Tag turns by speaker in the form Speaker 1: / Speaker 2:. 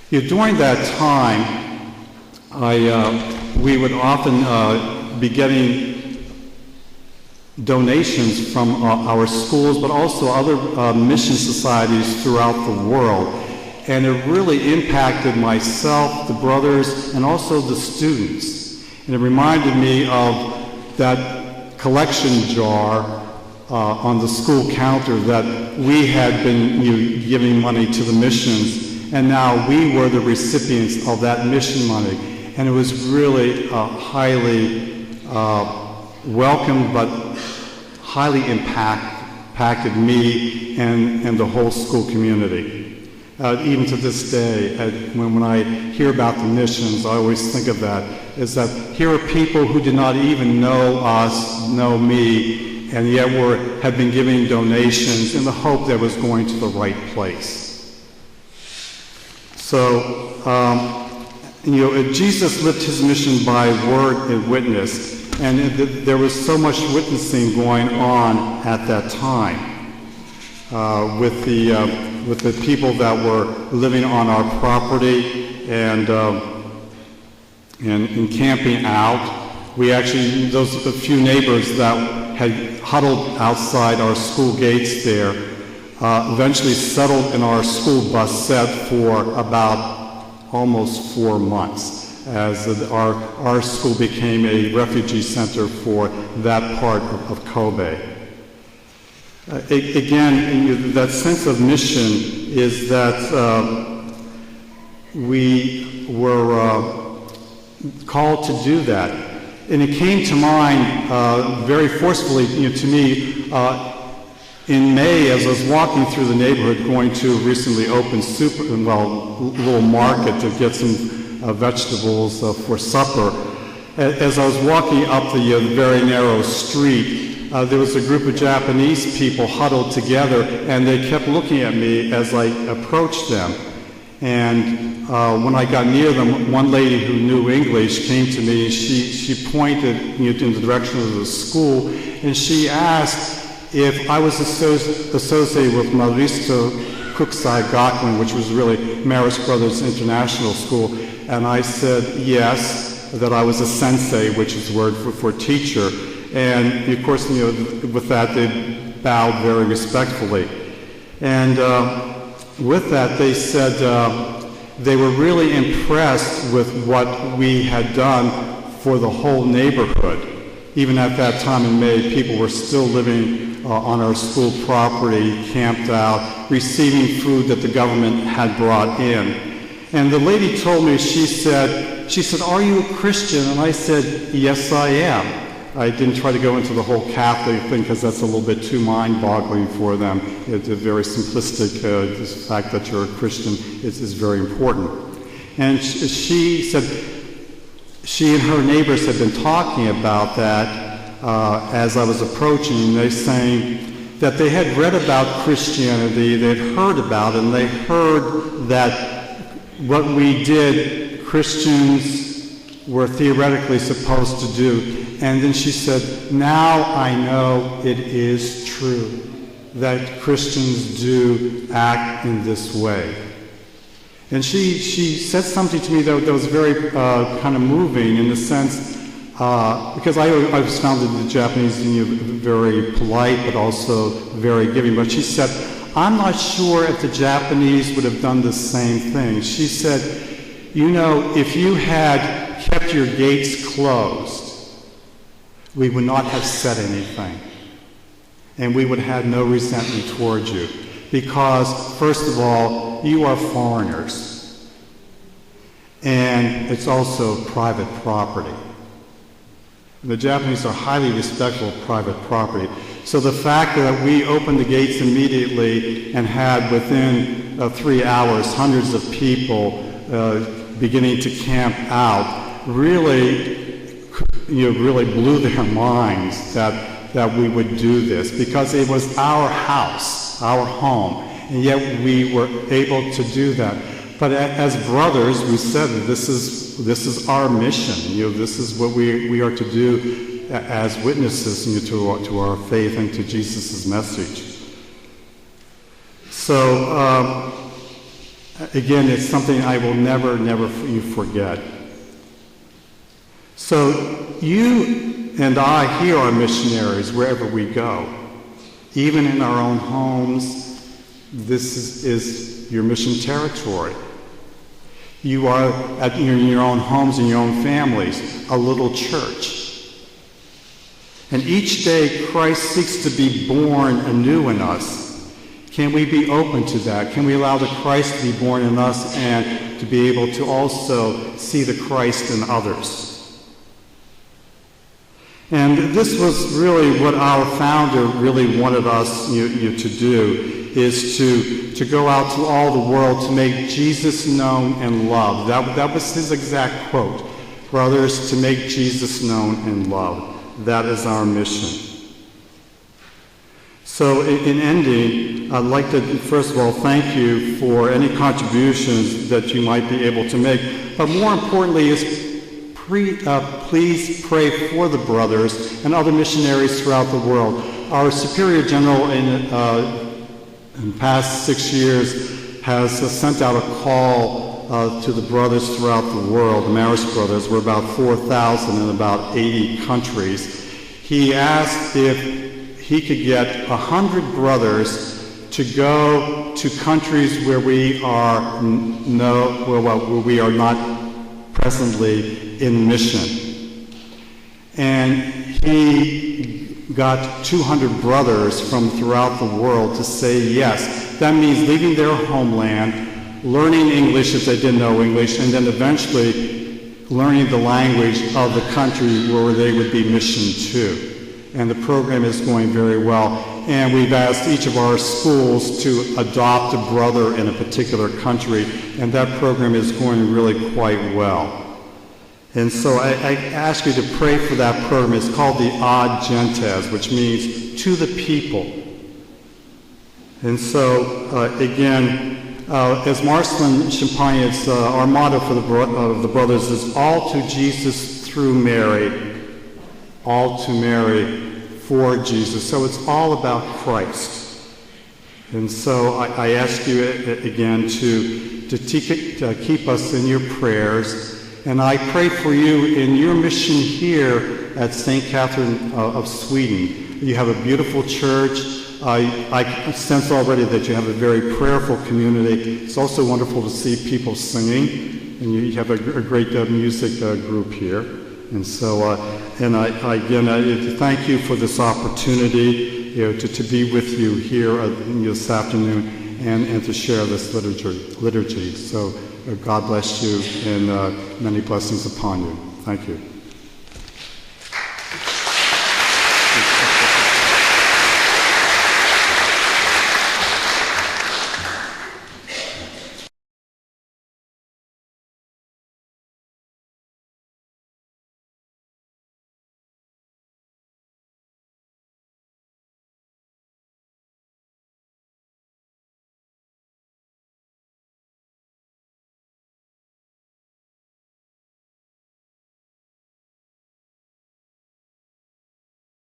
Speaker 1: During that time, we would often be getting donations from our schools, but also other mission societies throughout the world. And it really impacted myself, the brothers, and also the students. And it reminded me of that collection jar on the school counter that we had been giving money to the missions, and now we were the recipients of that mission money. And it was really highly welcomed, but highly impacted me and the whole school community. Even to this day, when I hear about the missions, I always think of that, is that here are people who did not even know us, know me, and yet had been giving donations in the hope that it was going to the right place. So, Jesus lived his mission by word and witness, and there was so much witnessing going on at that time with the people that were living on our property and camping out. We actually, a few neighbors that had huddled outside our school gates there, eventually settled in our school bus set for about almost 4 months, as our school became a refugee center for that part of Kobe. Again, that sense of mission is that we were called to do that. And it came to mind very forcefully to me in May as I was walking through the neighborhood going to a recently opened little market to get some vegetables for supper. As I was walking up the very narrow street, there was a group of Japanese people huddled together, and they kept looking at me as I approached them. And when I got near them, one lady who knew English came to me, and she pointed in the direction of the school, and she asked if I was associated with Marist Kukusai Gakuen, which was really Marist Brothers International School. And I said yes, that I was a sensei, which is the word for teacher. And of course, with that, they bowed very respectfully. And with that, they said they were really impressed with what we had done for the whole neighborhood. Even at that time in May, people were still living on our school property, camped out, receiving food that the government had brought in. And the lady told me, she said, are you a Christian? And I said, yes, I am. I didn't try to go into the whole Catholic thing because that's a little bit too mind-boggling for them. It's a very simplistic, the fact that you're a Christian is very important. And she said she and her neighbors had been talking about that as I was approaching. They saying that they had read about Christianity, they'd heard about it, and they heard that what we did, Christians were theoretically supposed to do. And then she said, now I know it is true that Christians do act in this way. And she said something to me that was very kind of moving in the sense, because I always found the Japanese very polite but also very giving. But she said, I'm not sure if the Japanese would have done the same thing. She said, if you had kept your gates closed, we would not have said anything. And we would have no resentment towards you. Because, first of all, you are foreigners. And it's also private property. The Japanese are highly respectful of private property. So the fact that we opened the gates immediately and had within 3 hours hundreds of people beginning to camp out really blew their minds that we would do this, because it was our house, our home, and yet we were able to do that. But as brothers, we said this is our mission. This is what we are to do as witnesses to our faith and to Jesus' message. So Again, it's something I will never forget. So you and I here are missionaries wherever we go. Even in our own homes, this is your mission territory. You are in your own homes, in your own families, a little church. And each day Christ seeks to be born anew in us. Can we be open to that? Can we allow the Christ to be born in us and to be able to also see the Christ in others? And this was really what our founder really wanted us to do, is to go out to all the world to make Jesus known and loved. That was his exact quote. Brothers, to make Jesus known and loved. That is our mission. So in ending, I'd like to, first of all, thank you for any contributions that you might be able to make. But more importantly is please pray for the brothers and other missionaries throughout the world. Our Superior General in the past 6 years has sent out a call to the brothers throughout the world, the Marist brothers. We're about 4,000 in about 80 countries. He asked if he could get 100 brothers to go to countries where we are where we are not presently in mission. And he got 200 brothers from throughout the world to say yes. That means leaving their homeland, learning English if they didn't know English, and then eventually learning the language of the country where they would be missioned to. And the program is going very well. And we've asked each of our schools to adopt a brother in a particular country, and that program is going really quite well. And so I ask you to pray for that program. It's called the Ad Gentes, which means to the people. And so, again, as Marcelin Champagne's, our motto for the brothers is all to Jesus through Mary, all to Mary for Jesus. So it's all about Christ. And so I ask you again to keep us in your prayers. And I pray for you in your mission here at St. Catherine of Sweden. You have a beautiful church. I sense already that you have a very prayerful community. It's also wonderful to see people singing. And you have a great music group here. And so, I thank you for this opportunity, to be with you here this afternoon and to share this liturgy. So God bless you and many blessings upon you. Thank you.